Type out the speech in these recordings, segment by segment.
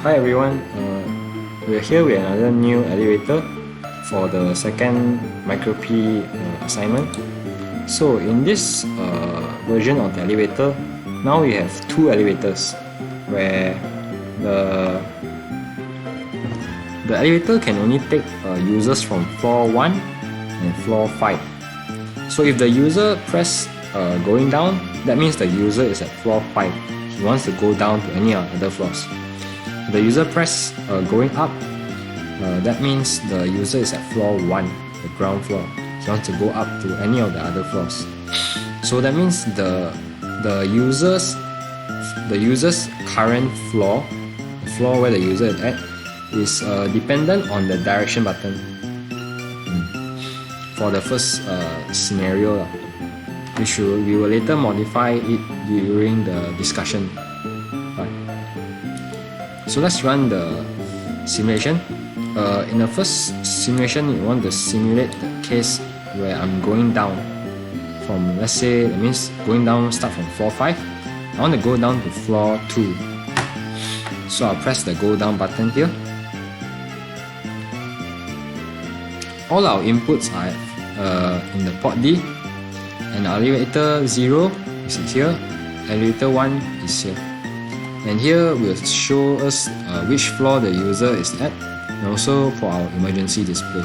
Hi everyone, we're here with another new elevator for the second Microprocessor assignment. So in this version of the elevator, now we have two elevators where the elevator can only take users from floor 1 and floor 5. So if the user press going down, that means the user is at floor 5. He wants to go down to any other floors. The user press going up, that means the user is at floor 1, the ground floor. He wants to go up to any of the other floors. So that means the user's current floor, the floor where the user is at, is dependent on the direction button. For the first scenario, we will later modify it during the discussion. So let's run the simulation. In the first simulation, you want to simulate the case where I'm going down from, let's say, that means going down, start from floor 5. I want to go down to floor 2. So I'll press the go down button here. All our inputs are in the port D, and elevator 0 is here, elevator 1 is here. And here will show us which floor the user is at, and also for our emergency display.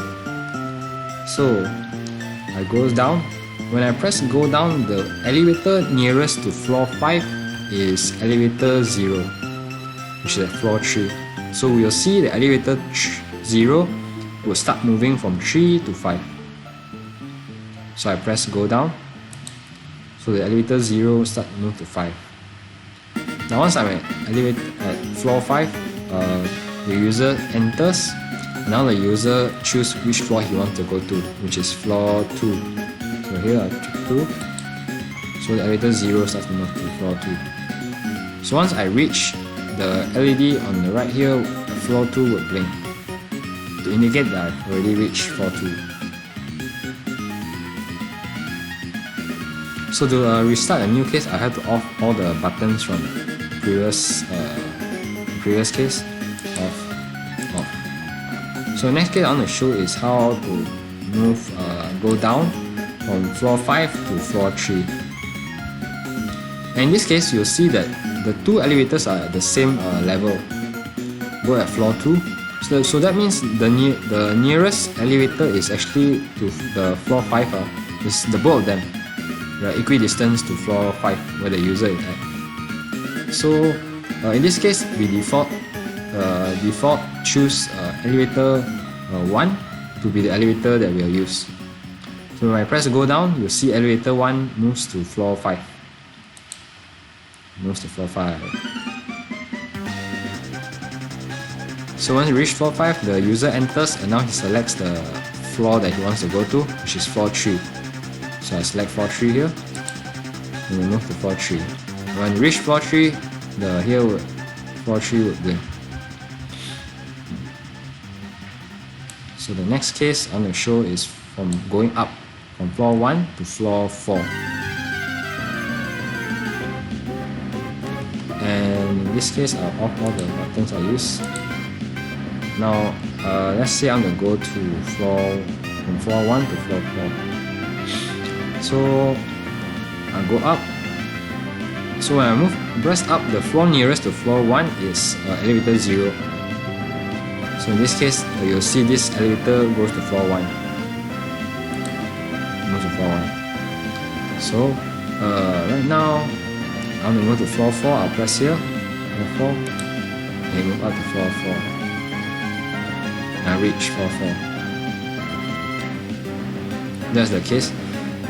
So I go down. When I press go down, the elevator nearest to floor 5 is elevator 0, which is at floor 3. So we'll see the elevator 0 will start moving from 3 to 5. So I press go down. So the elevator 0 start to move to 5. Now once I'm at floor 5, the user enters. Now the user choose which floor he wants to go to, which is floor 2. So here I click 2. So the elevator 0 starts to move to floor 2. So once I reach the LED on the right here, floor 2 will blink to indicate that I've already reached floor 2. So to restart a new case, I have to off all the buttons from previous case. Off. So next case I want to show is how to move, go down from floor 5 to floor 3. And in this case, you'll see that the two elevators are at the same level, both at floor 2. So that means the nearest elevator is actually to the floor 5. Is the both of them. They are equidistant to floor 5 where the user is at. So in this case, we default choose elevator 1 to be the elevator that we'll use. So when I press go down, you'll see elevator 1 moves to floor 5. So once you reach floor 5, the user enters and now he selects the floor that he wants to go to, which is floor 3. So I select floor 3 here, and we move to floor 3. When you reach floor 3, floor 3 will blink. So the next case I want to show is from going up from floor 1 to floor 4. And in this case, I'll off all the buttons I use. Now, let's say I'm going to go to from floor 1 to floor 4. So I'll go up. So when I press up, the floor nearest to floor 1 is elevator 0. So in this case, you'll see this elevator goes to floor 1. So right now, I'm going to go to floor 4. I'll press here, floor 4, and move up to floor 4. And I reach floor 4. That's the case.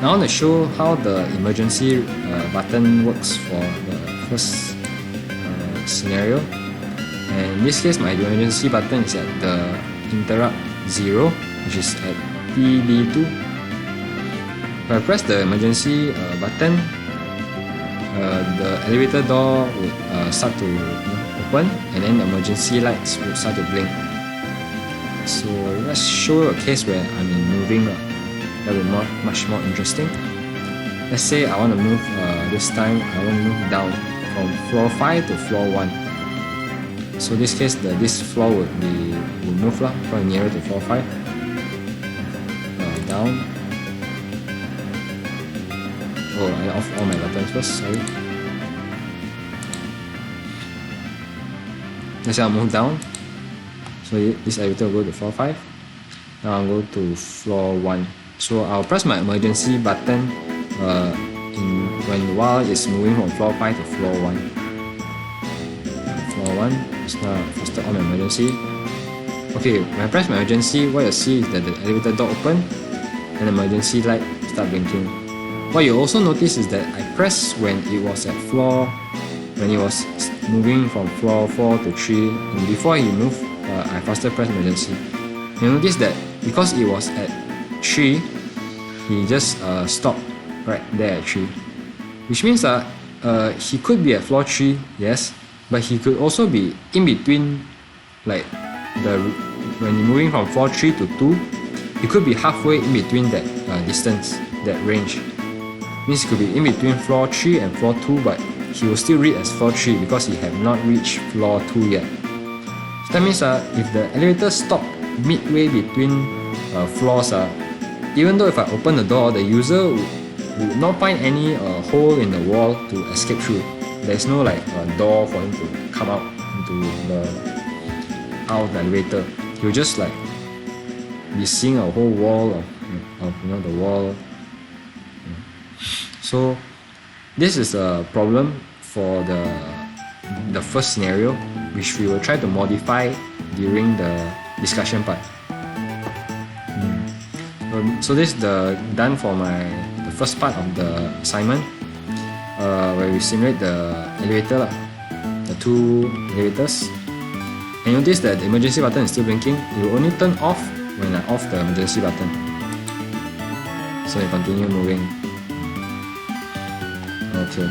Now I want to show how the emergency button works for the first scenario. And in this case, my emergency button is at the interrupt 0, which is at PD2. If I press the emergency button, the elevator door will start to open, and then the emergency lights will start to blink. So let's show a case where I'm in moving. That will be much more interesting. Let's say I want to move, this time I want to move down from floor 5 to floor 1. So in this case, this floor would move from nearer to floor 5. Down. Oh, I off all my buttons first, sorry. Let's say I'll move down. So this elevator will go to floor 5. Now I'll go to floor 1. So I'll press my emergency button while it's moving from floor 5 to floor 1. Floor 1, it's now faster on my emergency. Okay, when I press my emergency, what you'll see is that the elevator door open and the emergency light start blinking. What you also notice is that I pressed when it was moving from floor 4 to 3, and before he moved, I faster pressed emergency. You notice that because it was at 3, he just stopped right there at 3. Which means he could be at floor 3, yes, but he could also be in between, like when you're moving from floor 3 to 2, he could be halfway in between that distance, that range. Means he could be in between floor 3 and floor 2, but he will still read as floor 3 because he have not reached floor 2 yet. So that means if the elevator stopped midway between floors, even though if I open the door, the user would not find any hole in the wall to escape through. There's no like door for him to come out out of the elevator. He'll just like be seeing a whole wall of the wall. So this is a problem for the first scenario, which we will try to modify during the discussion part. So this is done for the first part of the assignment, where we simulate the elevator, the 2 elevators. And notice that the emergency button is still blinking. It will only turn off when I off the emergency button. So we continue moving. Okay.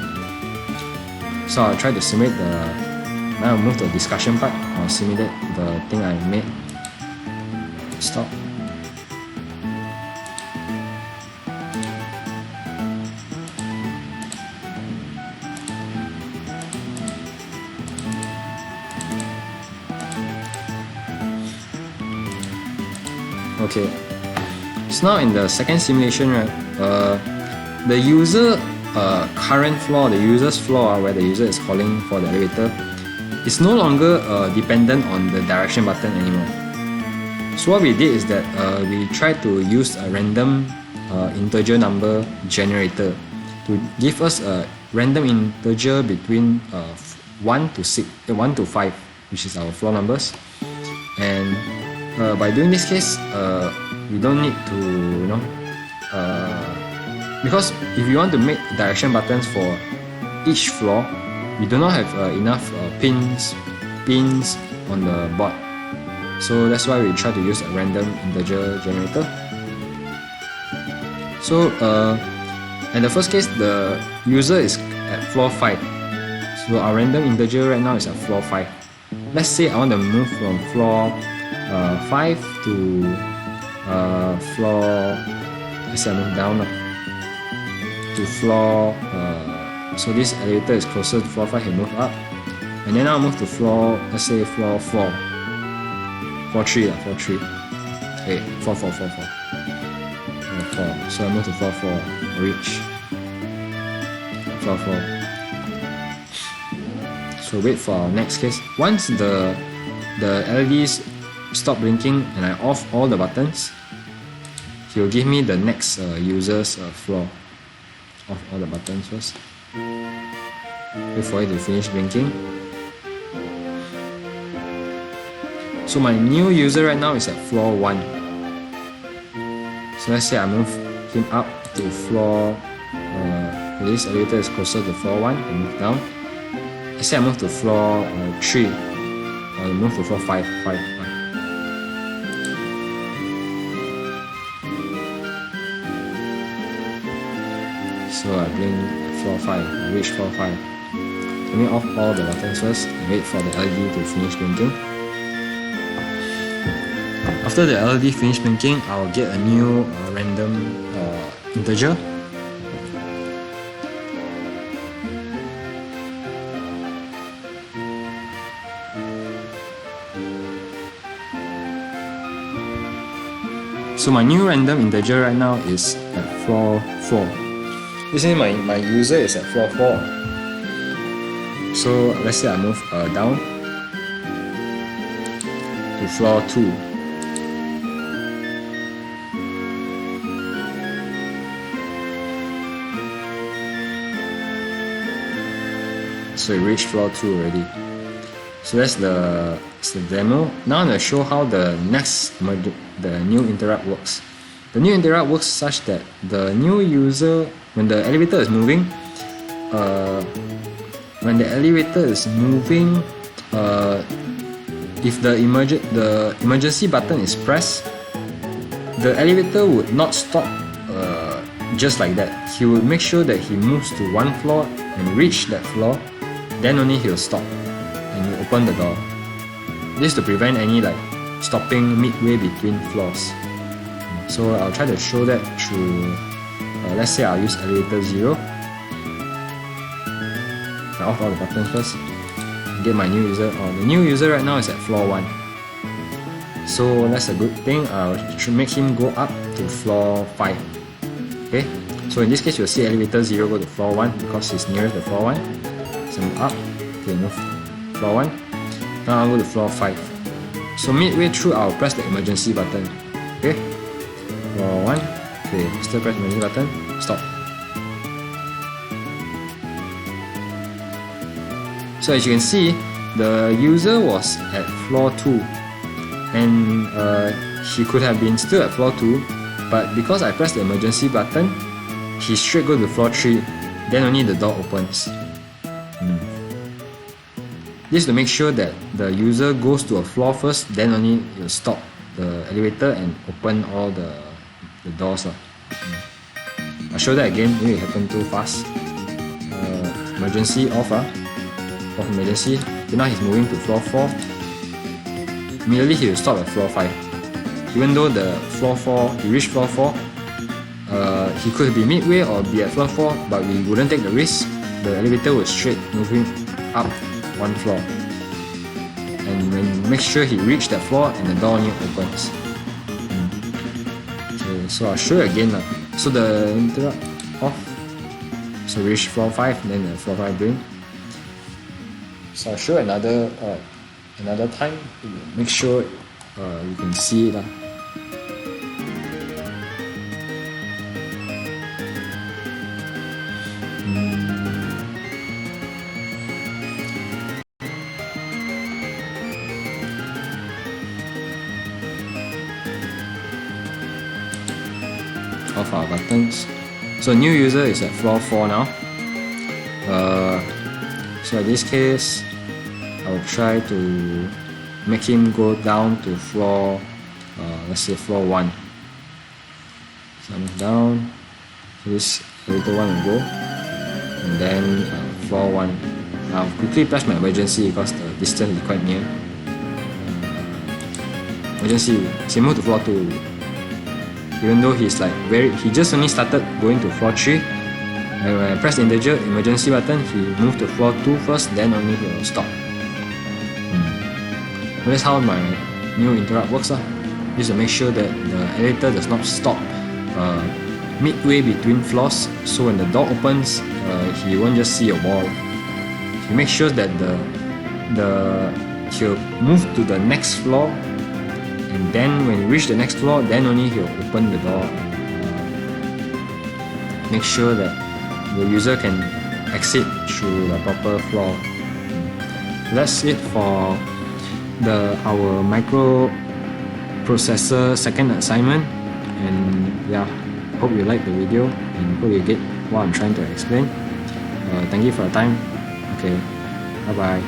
So I'll try to simulate now I'll move to the discussion part. I'll simulate the thing I made. Stop. Okay, so now in the second simulation, right, the user current floor, the user's floor where the user is calling for the elevator, is no longer dependent on the direction button anymore. So what we did is that we tried to use a random integer number generator to give us a random integer between 1 to 5, which is our floor numbers. And by doing this case, we don't need to, because if you want to make direction buttons for each floor, we do not have enough pins on the board. So that's why we try to use a random integer generator. So in the first case, the user is at floor 5. So our random integer right now is at floor 5. Let's say I want to move from floor 5 to floor, let's say I move down to floor, so this elevator is closer to floor 5, I move up, and then I'll move to floor, let's say floor 4, floor 3, wait, floor 4, so I move to floor 4, reach floor 4. So wait for our next case. Once the LEDs stop blinking and I off all the buttons, he will give me the next user's floor. Off all the buttons first. Wait for it to finish blinking. So my new user right now is at floor 1. So let's say I move him up to floor, this elevator is closer to floor 1, I move down. Let's say I move to floor 3, I move to floor 5. So I blink floor 5, I reach floor 5. Let me off all the buttons first and wait for the LED to finish blinking. After the LED finish blinking, I'll get a new random integer. So my new random integer right now is at floor 4. This is my user is at floor 4. So let's say I move down to floor 2. So it reached floor 2 already. So that's the demo. Now I'm going to show how the new interrupt works. The new interrupt works such that the new user, when the elevator is moving, if the emergency button is pressed, the elevator would not stop just like that. He would make sure that he moves to one floor and reach that floor, then only he'll stop and you open the door. This to prevent any stopping midway between floors. So I'll try to show that through, let's say I'll use elevator 0. I'll off all the buttons first. Get my new user. The new user right now is at floor 1. So that's a good thing. I should make him go up to floor 5. Okay. So in this case, you'll see elevator 0 go to floor 1 because he's nearest the floor 1. So move up. Okay, move floor 1. Now I'll go to floor 5. So midway through, I'll press the emergency button. Okay. Floor 1. Okay, still press the emergency button. Stop. So as you can see, the user was at floor 2 and he could have been still at floor 2, but because I pressed the emergency button, he straight go to floor 3, then only the door opens. This to make sure that the user goes to a floor first, then only you stop the elevator and open all the doors. I'll show that again, maybe it happened too fast. Emergency off. Off emergency. So now he's moving to floor 4. Immediately he will stop at floor 5. Even though the floor 4, he reached floor 4, he could be midway or be at floor 4, but we wouldn't take the risk. The elevator was straight moving up one floor. And when make sure he reached that floor and the door only opens. Okay, so I'll show you again. So the interrupt off. So reach floor 5, then the floor 5 doing. So I'll show another time to make sure you can see it. Off our buttons. So new user is at floor 4 now. So in this case, I will try to make him go down to floor, let's say floor 1. So I'm down. So this elevator 1 will go, and then floor 1. I'll quickly press my emergency because the distance is quite near. Emergency, so move to floor 2. Even though he's he just only started going to floor 3. And when I press the emergency button, he moved to floor 2 first, then only he will stop. So that's how my new interrupt works. Just to make sure that the elevator does not stop midway between floors, so when the door opens, he won't just see a wall. He makes sure that he'll move to the next floor, and then when he reach the next floor, then only he'll open the door. Make sure that the user can exit through the proper floor. That's it for our microprocessor second assignment, and yeah, hope you like the video and hope you get what I'm trying to explain. Thank you for your time. Okay, bye bye.